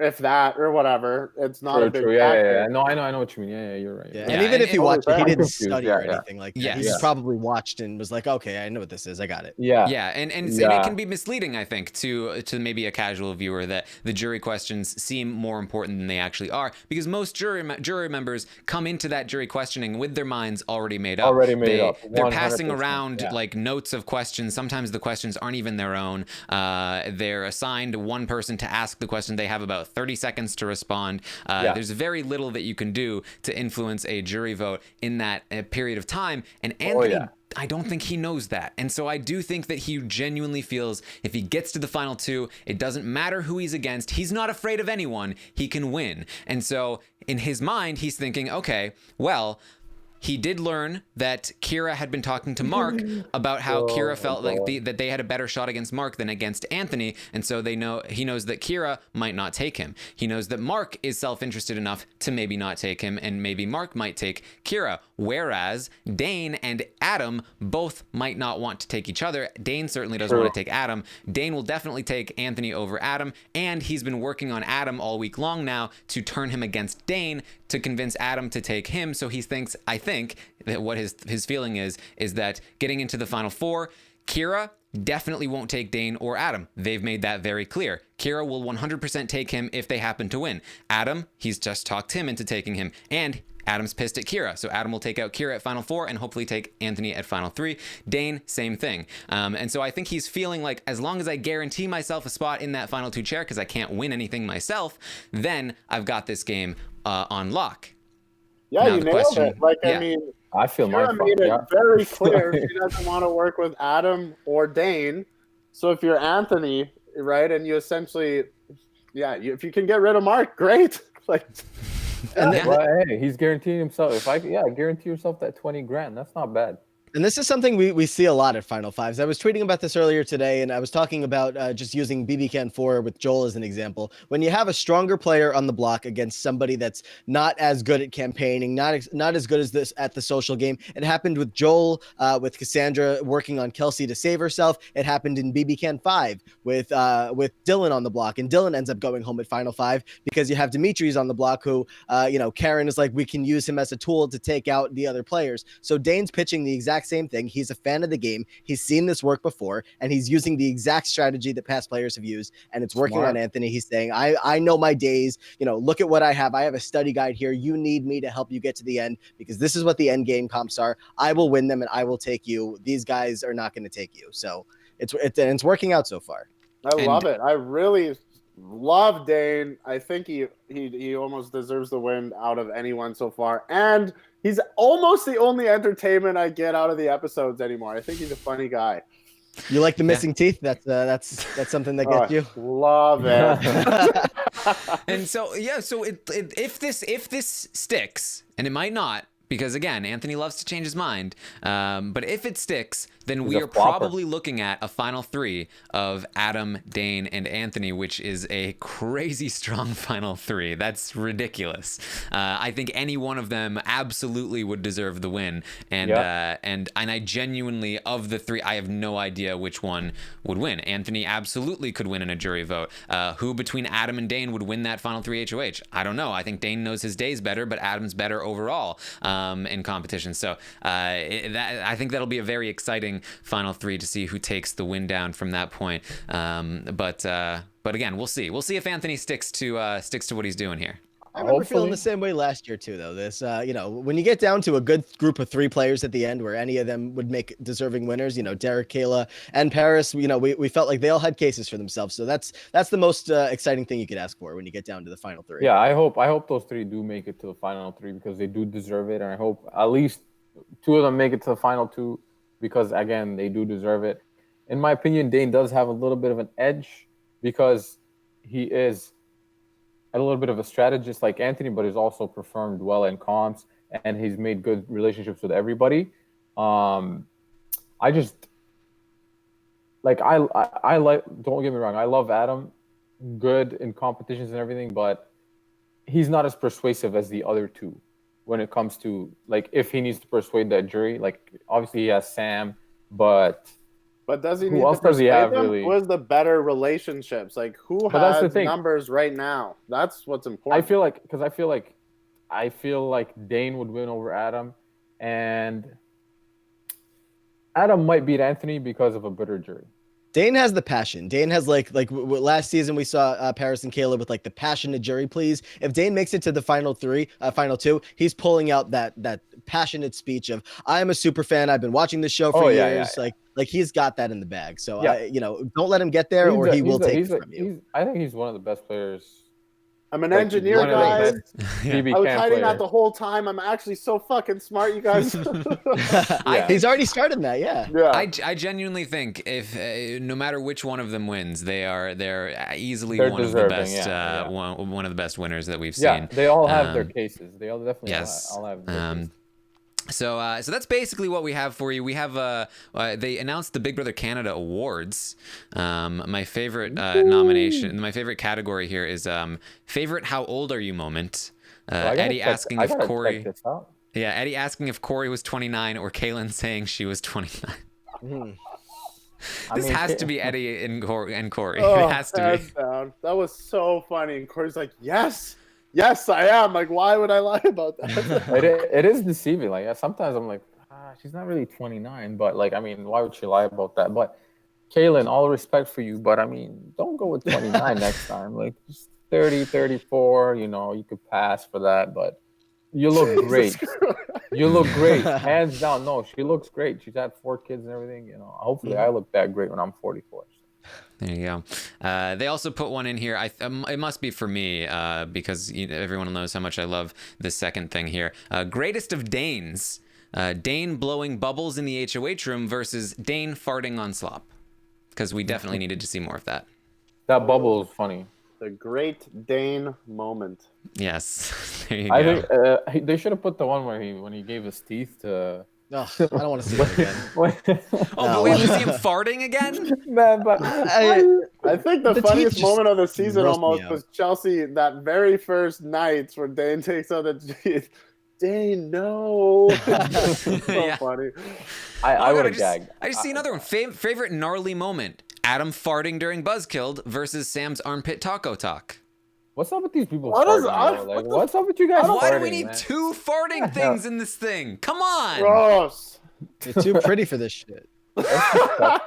If that or whatever, it's not a big factor. Yeah. No, I know what you mean. Yeah, you're right. Yeah. And even if he watched it, he didn't study or anything like that. Yes. He just probably watched and was like, okay, I know what this is. I got it. Yeah, and it can be misleading, I think, to maybe a casual viewer, that the jury questions seem more important than they actually are, because most jury members come into that jury questioning with their minds already made up. They're passing around like notes of questions. Sometimes the questions aren't even their own. They're assigned one person to ask the question. They have about 30 seconds to respond. There's very little that you can do to influence a jury vote in that period of time. And Anthony, I don't think he knows that. And so I do think that he genuinely feels if he gets to the final two, it doesn't matter who he's against. He's not afraid of anyone. He can win. And so in his mind, he's thinking, okay, well, he did learn that Kira had been talking to Mark about how Kira felt like that they had a better shot against Mark than against Anthony, and so he knows that Kira might not take him. He knows that Mark is self-interested enough to maybe not take him, and maybe Mark might take Kira, whereas Dane and Adam both might not want to take each other. Dane certainly doesn't want to take Adam. Dane will definitely take Anthony over Adam, and he's been working on Adam all week long now to turn him against Dane to convince Adam to take him. So he thinks, I think that what his feeling is that getting into the final four, Kira definitely won't take Dane or Adam. They've made that very clear. Kira will 100% take him if they happen to win. Adam, he's just talked him into taking him, and Adam's pissed at Kira. So Adam will take out Kira at final four and hopefully take Anthony at final three. Dane, same thing. And so I think he's feeling like, as long as I guarantee myself a spot in that final two chair, because I can't win anything myself, then I've got this game on lock. Yeah, now you nailed it. Like, I mean, I feel Kira made it very clear she doesn't want to work with Adam or Dane. So if you're Anthony, right, and you essentially, if you can get rid of Mark, great. Like, And Yeah. Well, hey, he's guaranteeing himself. Guarantee yourself that 20 grand. That's not bad. And this is something we see a lot at Final Fives. I was tweeting about this earlier today, and I was talking about just using BB-Can 4 with Joel as an example. When you have a stronger player on the block against somebody that's not as good at campaigning, not as good as this at the social game. It happened with Joel, with Cassandra working on Kelsey to save herself. It happened in BB-Can 5 with Dylan on the block, and Dylan ends up going home at Final Five because you have Dimitri's on the block who, Karen is like, we can use him as a tool to take out the other players. So Dane's pitching the exact same thing. He's a fan of the game. He's seen this work before, and he's using the exact strategy that past players have used, and it's working on Anthony. He's saying, I know my days. Look at what I have. I have a study guide here. You need me to help you get to the end because this is what the end game comps are. I will win them, and I will take you. These guys are not going to take you. So it's working out so far. I love it. I really love Dane. I think he almost deserves the win out of anyone so far, and he's almost the only entertainment I get out of the episodes anymore. I think he's a funny guy. You like the missing teeth? That's something that gets you. Love it. And so if this sticks, and it might not, because again, Anthony loves to change his mind. But if it sticks, then we are probably looking at a final three of Adam, Dane, and Anthony, which is a crazy strong final three. That's ridiculous. I think any one of them absolutely would deserve the win. And and I genuinely, of the three, I have no idea which one would win. Anthony absolutely could win in a jury vote. Who between Adam and Dane would win that final three HOH? I don't know. I think Dane knows his days better, but Adam's better overall in competition. So I think that'll be a very exciting final three to see who takes the win down from that point. But again, we'll see. We'll see if Anthony sticks to what he's doing here. I remember feeling the same way last year too, though. This, when you get down to a good group of three players at the end, where any of them would make deserving winners, Derek, Kayla, and Paris, we felt like they all had cases for themselves. So that's the most exciting thing you could ask for when you get down to the final three. Yeah, I hope those three do make it to the final three because they do deserve it, and I hope at least two of them make it to the final two because again they do deserve it. In my opinion, Dane does have a little bit of an edge because he is a little bit of a strategist like Anthony, but he's also performed well in comps and he's made good relationships with everybody. I just like I like, don't get me wrong, I love Adam, good in competitions and everything, but he's not as persuasive as the other two when it comes to like if he needs to persuade that jury. Like obviously he has Sam, but does he who need else to does he persuade have them? really? Who has the better relationships? Like who But that's the has thing. numbers right now? That's what's important. I feel like Dane would win over Adam, and Adam might beat Anthony because of a better jury. Dane has the passion. Dane has like last season we saw Paris and Kayla with like the passionate jury pleas. If Dane makes it to the final two, he's pulling out that passionate speech of I am a super fan. I've been watching this show for years. Yeah. Like he's got that in the bag. So don't let him get there or he will take it from you. I think he's one of the best players. I'm an engineer, guys. I was hiding that the whole time. I'm actually so fucking smart, you guys. He's already started that, yeah. I genuinely think if no matter which one of them wins, they're easily one of the best one of the best winners that we've seen. Yeah, they all have their cases. They all definitely all have their cases. So that's basically what we have for you. We have they announced the Big Brother Canada Awards. My favorite nomination, my favorite category here is favorite "How old are you" moment. Eddie asking if Corey. Yeah, Eddie asking if Corey was 29 or Kaylin saying she was 29. This has to be Eddie and Corey. It has to be. Down. That was so funny. And Corey's like, yes, I am. Like, why would I lie about that? it is deceiving. Like sometimes I'm like, she's not really 29, but like, I mean, why would she lie about that? But Kaylin, all respect for you, but I mean, don't go with 29 next time. Like just 30, 34, you could pass for that, but you look great. You look great. Hands down. No, she looks great. She's had 4 kids and everything. Hopefully I look that great when I'm 44. There you go. They also put one in here. It must be for me because everyone knows how much I love this second thing here. Greatest of Danes. Dane blowing bubbles in the HOH room versus Dane farting on slop. Because we definitely needed to see more of that. That bubble is funny. The Great Dane moment. Yes, there you I go. think they should have put the one where when he gave his teeth to. Ugh, I don't want to see that again. Oh, but we have to see him farting again? Man, but I think the The funniest teeth moment of the just season gross me almost out. was Chelsea that very first night where Dane takes out the teeth. Dane, no. So Yeah. funny. I Oh, would God, have gagged. I just see another one. Favorite gnarly moment. Adam farting during Buzzkilled versus Sam's armpit taco talk. What's up with these people What is farting? up? Bro? Like, What the what's up with you guys Why do farting, we need man? 2 farting things in this thing? Come on. Gross. You're too pretty for this shit. Yeah.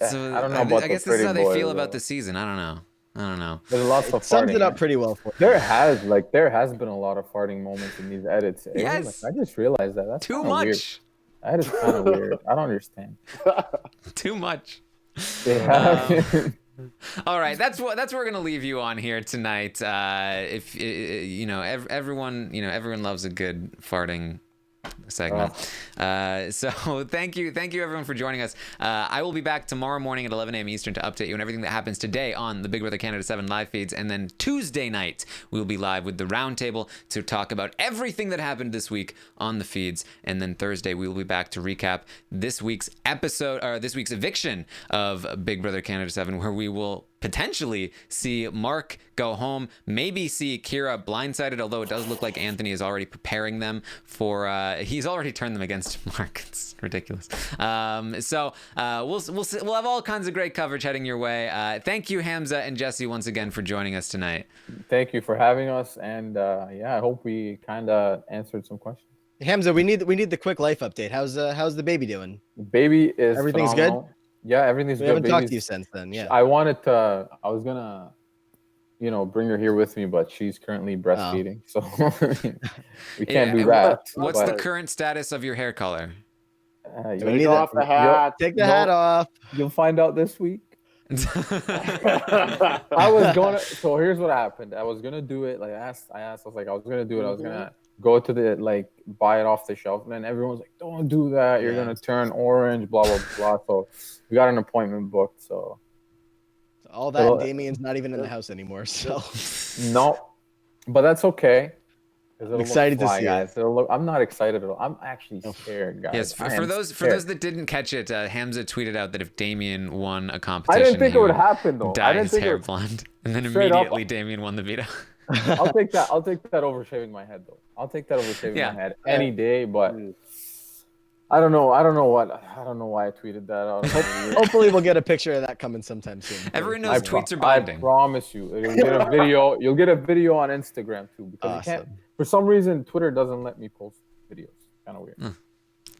So I don't know about I the guess this is pretty how they feel boys, about though. the season. I don't know. There's lots of Sums farting. it up pretty well for you. There has been a lot of farting moments in these edits. Eh? Yes. Like, I just realized that. That's Too kinda weird. much. That is kind of weird. I don't understand. Too much. They have. All right, that's what we're gonna leave you on here tonight. If you know, everyone loves a good farting segment. So thank you everyone for joining us. I will be back tomorrow morning at 11 a.m. Eastern to update you on everything that happens today on the Big Brother Canada 7 live feeds, and then Tuesday night we'll be live with the roundtable to talk about everything that happened this week on the feeds, and then Thursday we will be back to recap this week's episode, or this week's eviction of Big Brother Canada 7, where we will potentially see Mark go home, maybe see Kira blindsided, although it does look like Anthony is already preparing them for he's already turned them against Mark. It's ridiculous. So we'll have all kinds of great coverage heading your way. Thank you, Hamza and Jesse, once again for joining us tonight. Thank you for having us, and yeah, I hope we kind of answered some questions. Hamza, we need the quick life update. How's the baby doing? Baby is Everything's phenomenal. Yeah, everything's We good. haven't talked to Baby's- you since then. Yeah. I was gonna, bring her here with me, but she's currently breastfeeding, so we can't do that. What's the But, currend status of your hair color? you- We need Take off the hat. Take the hat off. You'll find out this week. I was gonna. So here's what happened. I was gonna do it. Like I was like, I was gonna do it. I was gonna go to the buy it off the shelf, and then everyone's like, "Don't do that. You're gonna turn orange." Blah blah blah. So we got an appointment booked. So All that, and Damien's not even in the house anymore. So no, but that's okay. I'm excited to see guys. I'm not excited at all. I'm actually scared, guys. Yes, for those that didn't catch it, Hamza tweeted out that if Damien won a I competition, didn't think he it would happen though. I dye didn't his think hair it would, blonde, and then Straight up. immediately Damien won the veto. I'll take that. I'll take that over shaving my head though. I'll take that over shaving Yeah. my head any day. But I don't know why I tweeted that out. hopefully we'll get a picture of that coming sometime soon. Everyone knows tweets are binding. I promise you, you'll get a video. You'll get a video on Instagram too, because you can't. Awesome. For some reason, Twitter doesn't let me post videos. Kind of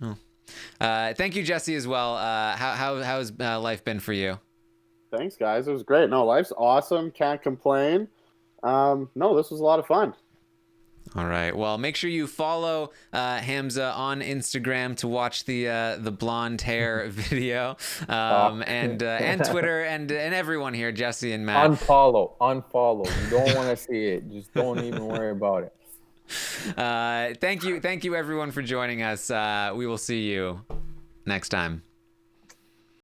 weird. Thank you, Jesse, as well. How's life been for you? Thanks, guys. It was great. No, life's awesome. Can't complain. No, this was a lot of fun. All right. Well, make sure you follow Hamza on Instagram to watch the blonde hair video, and Twitter and everyone here, Jesse and Matt. Unfollow. You don't want to see it. Just don't even worry about it. Thank you everyone for joining us. We will see you next time.